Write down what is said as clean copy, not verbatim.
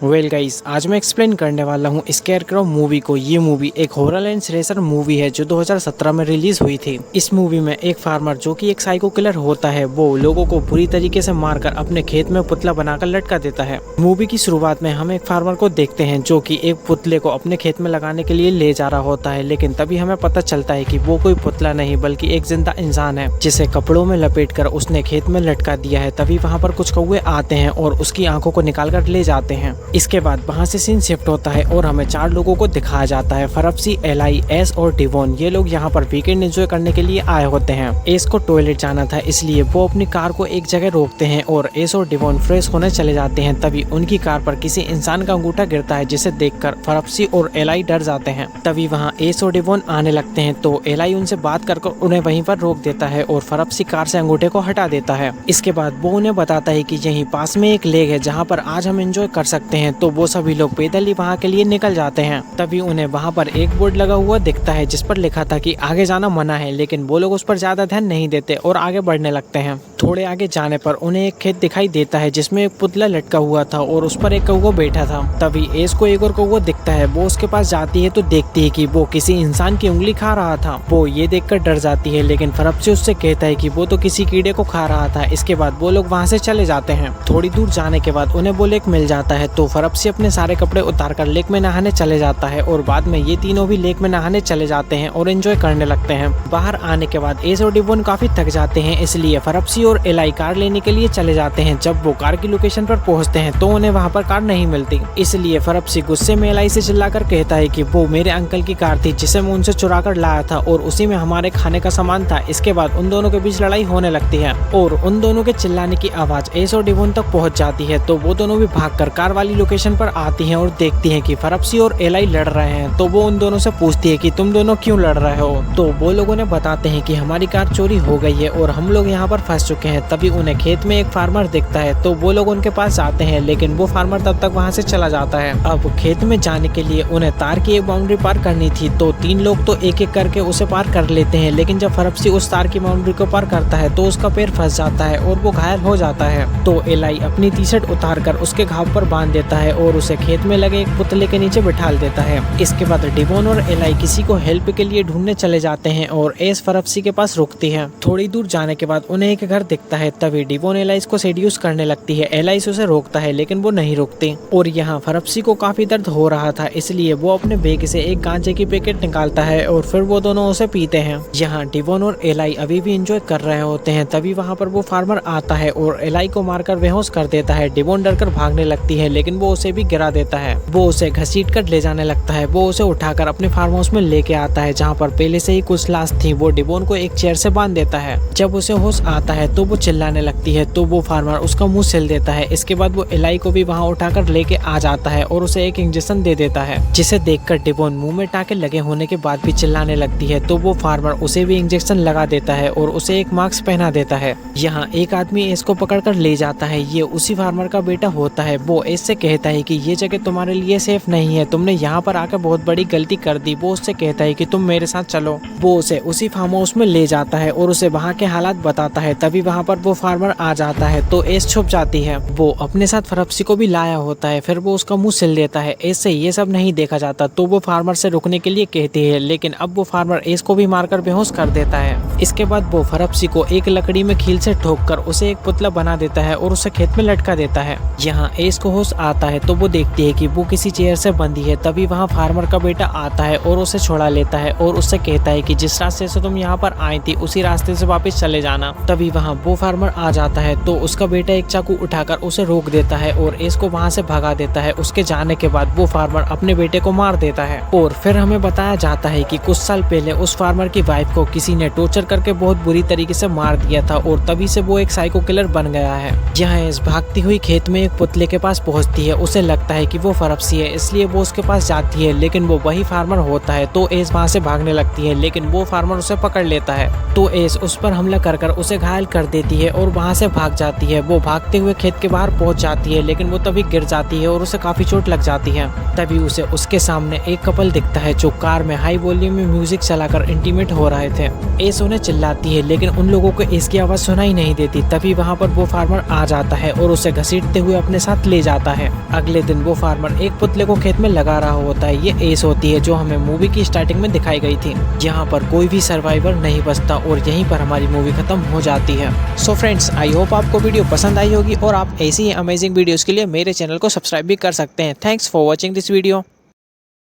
Well guys, आज मैं explain करने वाला हूँ स्केयरक्रॉ मूवी को। ये मूवी एक हॉरर एंड थ्रिलर मूवी है जो 2017 में रिलीज हुई थी। इस मूवी में एक फार्मर जो कि एक साइको किलर होता है, वो लोगों को बुरी तरीके से मारकर अपने खेत में पुतला बनाकर लटका देता है। मूवी की शुरुआत में हम एक फार्मर को देखते हैं जो कि एक पुतले को अपने खेत में लगाने के लिए ले जा रहा होता है, लेकिन तभी हमें पता चलता है कि वो कोई पुतला नहीं बल्कि एक जिंदा इंसान है जिसे कपड़ों में लपेटकर उसने खेत में लटका दिया है। तभी वहाँ पर कुछ कौवे आते हैं और उसकी आंखों को निकाल कर ले जाते हैं। इसके बाद वहां से सीन शिफ्ट होता है और हमें 4 लोगों को दिखाया जाता है, फरप्सी, एलाई, एस और डिवोन। ये लोग यहाँ पर वीकेंड एंजॉय करने के लिए आए होते हैं। एस को टॉयलेट जाना था, इसलिए वो अपनी कार को एक जगह रोकते हैं और एस और डिवोन फ्रेश होने चले जाते हैं। तभी उनकी कार पर किसी इंसान का अंगूठा गिरता है, जिसे देखकर फरप्सी और एलाई डर जाते हैं। तभी वहाँ एस और डिवोन आने लगते हैं तो एलाई उनसे बात कर उन्हें वहीं पर रोक देता है और फरप्सी कार से अंगूठे को हटा देता है। इसके बाद वो उन्हें बताता है कि यहीं पास में एक लेक है जहाँ पर आज हम एंजॉय कर सकते हैं। तो वो सभी लोग पैदल ही वहाँ के लिए निकल जाते हैं। तभी उन्हें वहाँ पर एक बोर्ड लगा हुआ दिखता है जिस पर लिखा था कि आगे जाना मना है, लेकिन वो लोग उस पर ज्यादा ध्यान नहीं देते और आगे बढ़ने लगते हैं। थोड़े आगे जाने पर उन्हें एक खेत दिखाई देता है जिसमें एक पुतला लटका हुआ था और उस पर एक कौवा बैठा था। तभी एस को एक और कौवा दिखता है। वो उसके पास जाती है तो देखती है कि वो किसी इंसान की उंगली खा रहा था। वो ये देखकर डर जाती है, लेकिन फरप्सी उससे कहता है कि वो तो किसी कीड़े को खा रहा था। इसके बाद वो लोग वहाँ से चले जाते हैं। थोड़ी दूर जाने के बाद उन्हें वो लेक मिल जाता है तो फरप्सी अपने सारे कपड़े उतारकर लेक में नहाने चले जाता है और बाद में ये तीनों भी लेक में नहाने चले जाते हैं और एंजॉय करने लगते हैं। बाहर आने के बाद एस और डिवोन काफी थक जाते हैं, इसलिए फरप्सी और एलाई कार लेने के लिए चले जाते हैं। जब वो कार की लोकेशन पर पहुंचते हैं तो उन्हें वहां पर कार नहीं मिलती, इसलिए फरप्सी गुस्से में एलाई से चिल्लाकर कहता है कि वो मेरे अंकल की कार थी जिसे मैं उनसे चुरा कर लाया था और उसी में हमारे खाने का सामान था। इसके बाद उन दोनों के बीच लड़ाई होने लगती है और उन दोनों के चिल्लाने की आवाज एस और डिवोन तक पहुंच जाती है। तो वो दोनों भी भागकर कार वाली लोकेशन पर आती हैं और देखती हैं कि फरप्सी और एलाई लड़ रहे हैं। तो वो उन दोनों से पूछती है कि तुम दोनों क्यों लड़ रहे हो। तो वो लोग उन्हें बताते हैं कि हमारी कार चोरी हो गई है और हम लोग यहाँ पर फंस चुके हैं। तभी उन्हें खेत में एक फार्मर दिखता है तो वो लोग उनके पास जाते हैं, लेकिन वो फार्मर तब तक वहाँ से चला जाता है। अब खेत में जाने के लिए उन्हें तार की एक बाउंड्री पार करनी थी, तो 3 लोग तो एक एक करके उसे पार कर लेते हैं, लेकिन जब फरप्सी उस तार की बाउंड्री को पार करता है तो उसका पैर फंस जाता है और वो घायल हो जाता है। तो एलाई अपनी टी-शर्ट उतार कर उसके घाव पर बांध देता है और उसे खेत में लगे एक पुतले के नीचे बिठा देता है। इसके बाद डिवोन और एलाई किसी को हेल्प के लिए ढूंढने चले जाते हैं और एस फरप्सी के पास रुकती है। थोड़ी दूर जाने के बाद उन्हें एक घर दिखता है। तभी डिवोन एलाई को सेड्यूस करने लगती है। एलाई उसे रोकता है, लेकिन वो नहीं रुकती और यहाँ फरप्सी को काफी दर्द हो रहा था, इसलिए वो अपने बैग से एक गांजे की पैकेट निकालता है और फिर वो दोनों उसे पीते हैं। यहाँ डिवोन और एलाई अभी भी एंजॉय कर रहे होते हैं। तभी वहाँ पर वो फार्मर आता है और एलाई को मारकर बेहोश कर देता है। डिवोन डरकर भागने लगती है, लेकिन वो उसे भी गिरा देता है। वो उसे घसीट कर ले जाने लगता है। वो उसे उठाकर अपने फार्म हाउस में लेके आता है जहाँ पर पहले से ही कुछ लाश थी। वो डिवोन को एक चेयर से बांध देता है। जब उसे होश आता है तो वो चिल्लाने लगती है, तो वो फार्मर उसका मुंह सिल देता है। इसके बाद वो एलाई को भी वहाँ उठाकर लेके आ जाता है और उसे एक इंजेक्शन दे देता है, जिसे देखकर डिवोन मुंह में टाके लगे होने के बाद भी चिल्लाने लगती है। तो वो फार्मर उसे भी इंजेक्शन लगा देता है और उसे एक मास्क पहना देता है। यहाँ एक आदमी एस को पकड़कर ले जाता है। ये उसी फार्मर का बेटा होता है। वो एस से कहता है कि ये जगह तुम्हारे लिए सेफ नहीं है, तुमने यहाँ पर आकर बहुत बड़ी गलती कर दी। वो उससे कहता है कि तुम मेरे साथ चलो। वो उसे उसी फार्म हाउस में ले जाता है और उसे वहाँ के हालात बताता है। तभी वहाँ पर वो फार्मर आ जाता है तो एस छुप जाती है। वो अपने साथ फरप्सी को भी लाया होता है। फिर वो उसका मुंह सिल देता है। एस से ये सब नहीं देखा जाता तो वो फार्मर से रुकने के लिए कहती है, लेकिन अब वो फार्मर एस को भी मारकर बेहोश कर देता है। इसके बाद वो फरप्सी को एक लकड़ी में कील से ठोककर उसे एक पुतला बना देता है और उसे खेत में लटका देता है। यहाँ एस को होश आता है तो वो देखती है कि वो किसी चेयर से बंधी है। तभी वहाँ फार्मर का बेटा आता है और उसे छुड़ा लेता है और उससे कहता है कि जिस रास्ते से तुम यहाँ पर आई थी उसी रास्ते से वापस चले जाना। तभी वहाँ वो फार्मर आ जाता है तो उसका बेटा एक चाकू उठाकर उसे रोक देता है और एस को वहाँ से भगा देता है। उसके जाने के बाद वो फार्मर अपने बेटे को मार देता है और फिर हमें बताया जाता है कि कुछ साल पहले उस फार्मर की वाइफ को किसी ने टॉर्चर करके बहुत बुरी तरीके से मार दिया था और तभी से वो एक साइको किलर बन गया है। यहाँ एस भागती हुई खेत में एक पुतले के पास पहुँचती है। उसे लगता है कि वो फरप्सी है, इसलिए वो उसके पास जाती है, लेकिन वो वही फार्मर होता है। तो एस वहाँ से भागने लगती है, लेकिन वो फार्मर उसे पकड़ लेता है। तो एस उस पर हमला कर उसे घायल कर कर देती है और वहाँ से भाग जाती है। वो भागते हुए खेत के बाहर पहुँच जाती है, लेकिन वो तभी गिर जाती है और उसे काफी चोट लग जाती है। तभी उसे उसके सामने एक कपल दिखता है जो कार में हाई वॉल्यूम में म्यूजिक चलाकर इंटीमेट हो रहे थे। एस उन्हें चिल्लाती है, लेकिन उन लोगों को इसकी आवाज सुनाई नहीं देती। तभी वहाँ पर वो फार्मर आ जाता है और उसे घसीटते हुए अपने साथ ले जाता है। अगले दिन वो फार्मर एक पुतले को खेत में लगा रहा होता है। ये एस होती है जो हमें मूवी की स्टार्टिंग में दिखाई गई थी। यहाँ पर कोई भी सर्वाइवर नहीं बचता और यहीं पर हमारी मूवी खत्म हो जाती है। सो फ्रेंड्स, आई होप आपको वीडियो पसंद आई होगी और आप ऐसी ही अमेजिंग वीडियोस के लिए मेरे चैनल को सब्सक्राइब भी कर सकते हैं। Thanks for watching this video.